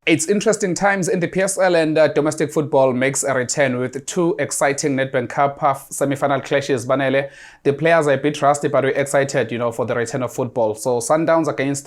It's interesting times in the PSL, and domestic football makes a return with two exciting Nedbank Cup semi-final clashes. Banele, the players are a bit rusty, but we're excited, for the return of football. So Sundowns against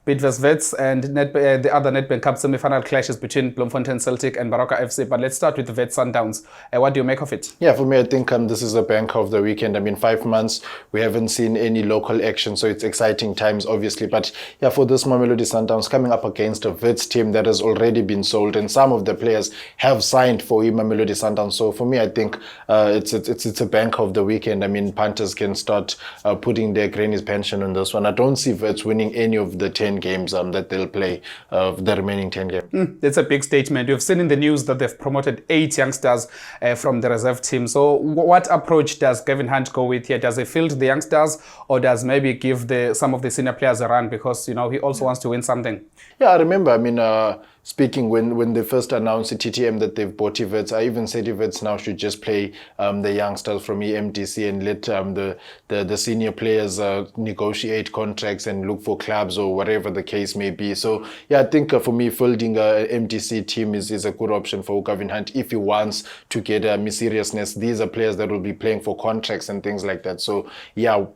Wits and the other Nedbank Cup semi-final clashes between Bloemfontein Celtic and Baroka FC. But let's start with the Wits Sundowns. What do you make of it? Yeah, for me, I think this is a banker of the weekend. I mean, 5 months, we haven't seen any local action, so it's exciting times, obviously. But yeah, for this Mamelodi Sundowns coming up against a Wits team that has already been sold, and some of the players have signed for Mamelodi Sundowns. So for me, I think it's a banker of the weekend. I mean, punters can start putting their granny's pension on this one. I don't see Wits winning any of the 10 games that they'll play, the remaining 10 games. That's a big statement. You've seen in the news that they've promoted 8 youngsters from the reserve team. So what approach does Kevin Hunt go with here? Does he field the youngsters, or does maybe give some of the senior players a run, because he also wants to win something? Yeah, I remember, speaking when they first announced the TTM that they've bought Wits, I even said Wits now should just play the youngsters from EMTC and let the senior players negotiate contracts and look for clubs or whatever the case may be. So yeah, I think for me, fielding a MTC team is a good option for Kevin Hunt if he wants to get seriousness. These are players that will be playing for contracts and things like that. So yeah,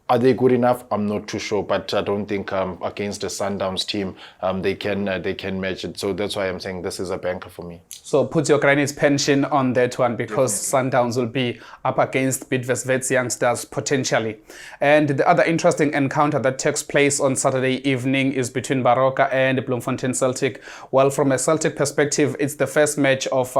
are they good enough? I'm not too sure, but I don't think against the Sundowns team they can match it. So that's why I'm saying this is a banker for me. So put your granny's pension on that one, because Sundowns will be up against Wits youngsters potentially. And the other interesting encounter that takes place on Saturday evening is between Baroka and Bloemfontein Celtic. Well, from a Celtic perspective, it's the first match of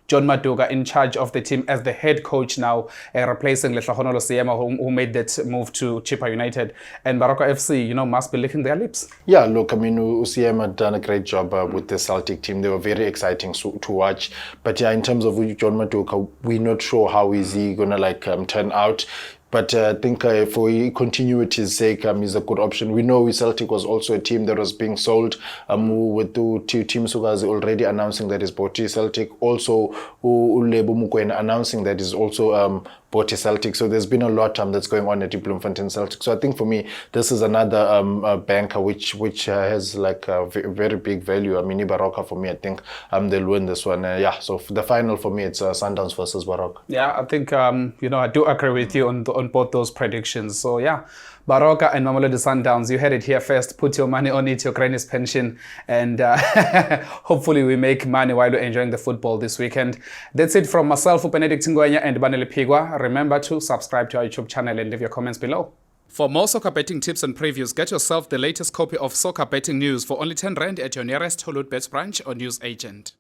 John Maduka in charge of the team as the head coach now, replacing Letlhahonolo Siema, who made that move to Chippa United. And Baroka FC, must be licking their lips. Yeah, look, Usiema had done a great job with the Celtic team. They were very exciting to watch. But yeah, in terms of John Maduka, we're not sure how is he gonna turn out. But I think for continuity's sake, he's a good option. We know Celtic was also a team that was being sold, with the two teams who was already announcing that is bought Celtic. Also, Ngwenya announcing that is also bought Celtic. So there's been a lot that's going on at Bloemfontein Celtic. So I think for me, this is another banker which has a very big value. Baroka for me, I think they'll win this one. Yeah, so the final for me, it's Sundowns versus Baroka. Yeah, I think I do agree with you on both those predictions. So yeah, Baroka and Mamelodi Sundowns, you heard it here first. Put your money on it, your granny's pension, and hopefully we make money while we're enjoying the football this weekend. That's it from myself, Benedict, Ngwenya, and Banele Pikwa. Remember to subscribe to our YouTube channel and leave your comments below. For more soccer betting tips and previews, get yourself the latest copy of Soccer Betting News for only 10 Rand at your nearest Hollywood Bets branch or news agent.